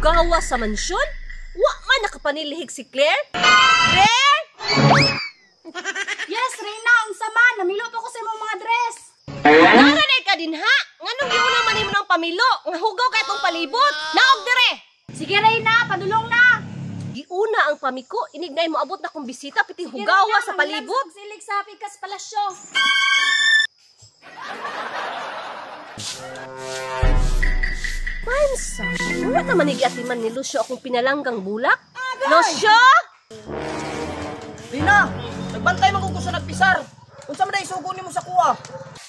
hugawa sa mansyon? Wa man nakapanilihig si Claire? Claire! Yes, Reyna, ang sama. Namilo po ko sa imong mga dress. Nanganay ka din ha? Nganong giuna man nimo ng pamilo? Nga hugaw ka itong palibot? Naog dire! Sige, Reyna, padulong na. Giuna ang pamiko, inignay mo abot na kong bisita, piti hugawa sa palibot. Silig sa Pikas Palasyo. Mansa, wala naman igiatiman ni Lucio akong pinalanggang bulak. Lucio! Rina, nagbantay man ko sa nagpisar. Unsa man isugo nimo sa kuha?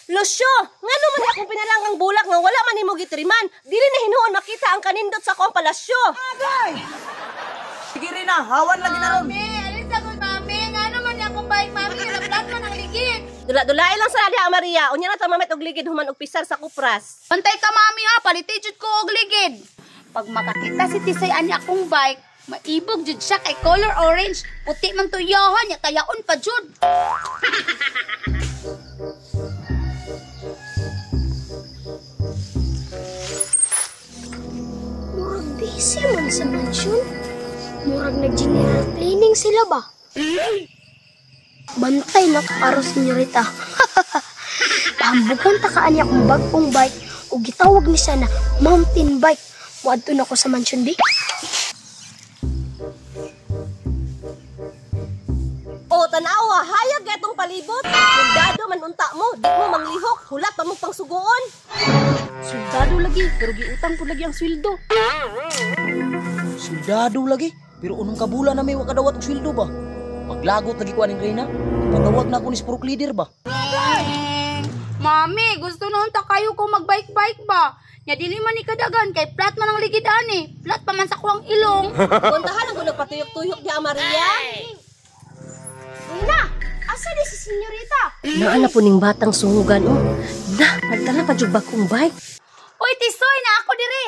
Lucio, ngano man akong pinalanggang bulak nga wala man nimo gitriman. Dili na hinuon makita ang kanindot sa akong palasyo. Agay! Sige Rina, hawan lagi na ron. Mami, alis ako, Mami. Nga naman niya akong bike, Mami. Nablat man ang ligid. Dula-dulay lang sa diha Maria. Unya na ta mamet og ligid human og pisar sa kupras. Pantay ka, Mami, ha. Palitijud ko og ligid. Pag makakita si Tisay ani akong bike, maibog jud siya kay color orange. Puti man tuyahan niya, kayaon pa jud. Murag busy man sa mansyon. Murag nag-general cleaning sila ba? Bantay na karo, senyorita. Pahambukan ta kaan akong bagong bike o gitawag ni sana mountain bike. Muadto na ko sa mansyon di. O tanawa, hayag gatong palibot. Soldado man unta mo, di mo manglihok, hulat pa mo pang sugoon. Soldado lagi, pero giutang ko lagi ang sweldo. Soldado lagi. Pero unong kabulan na may wakadawat og sweldo ba? Paglagot lagi ko aning Rina. Patawag na ako ni spurok leader ba? Mami, gusto noon ta kayo ko magbike-bike ba? Nya dili man ni kadagan kay flat man ang ligid ani. Flat pa man sa kuwang ilong. Puntahan ang gulo patuyok-tuyok di Maria. Rina, asa di si senyorita? Naana po ning batang sungugan oh. Da, nagtala pa jud bakong bike. Uy, Tisoy na ako dire.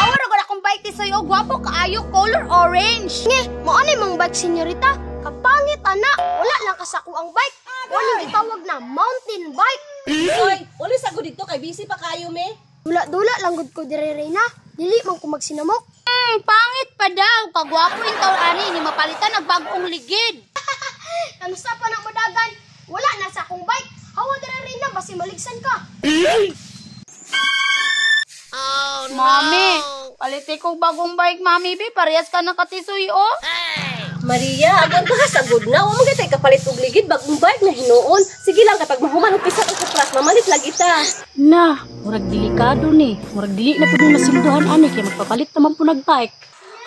Awar ako akong bike Tisoy o gwapo kaayo color orange. Nge, mo ani mang bike, senyorita? Kapangit ana, wala lang kasaku ang bike. Wala itawag na mountain bike. Oy, ulis ako dito kay busy pa kayo me. Dula-dula lang gud ko dire, Reyna. Dili man ko magsinamok. Pangit pa daw. Kagwapo yung taon ani ni mapalitan nagbagong ligid. Ano sa pa na madagan? Wala na sa akong bike. Hawa dire, Reyna, basi maligsan ka. Mami, paliti ko bagong bike, Mami, be. Parehas ka na katisoy, oh. Maria, agon ka sagod na. Wa mo gitay kapalit og ligid bagong bike na hinuon. Sige lang kapag mahuman og pisa ka kupras, mamalit lagi ta. Na, murag delikado ni. Murag dili na pud masilduhan ani kay magpapalit naman po nag-bike.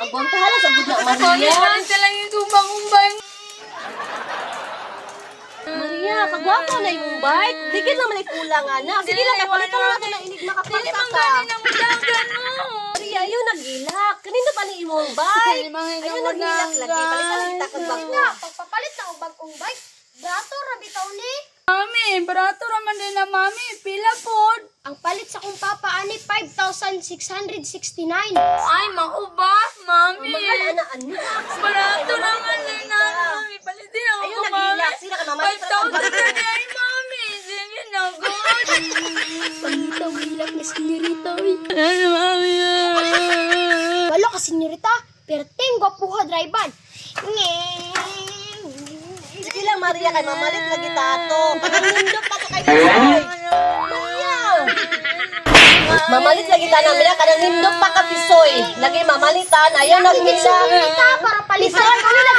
Agon ka hala sagod na Maria. lang yung bagong bike. Maria, kagwapo na yung bike. Ligid lang man kulang ana. Sige lang kapalit mo na ng inig makapita ka. Maria, yun nagilak. Kanino pa ni imong bike? Ayun nagilak lagi. Palitan lang kita kag bago. Nga, pagpapalit na og bagong bike, brato ra bitaw ni. Mami, barato raman din na, Mami. Pila pod. Ang palit sa kong papa ani 5,669. Ay, mauba, Mami. Mahal ana anak. Barato naman din na, Mami. Palitin ako, Ayun Mami. nagilak. Sila ka mamalit. 5,000 na di, ay, Mami. Sige na, God. Pagitaw hilak ni senyorita. Ano, Mami? Walo ka senyorita, pero tingwa puha driban. Nge. Sige lang Maria kay mamalit lagi tato. Panindot pa to kay Pisoy. Maria. Mamalit lagi ta namin kanang nindot pa ka Pisoy. Lagi mamalitan ayon nagmila. Senyorita, para palitan. Ano na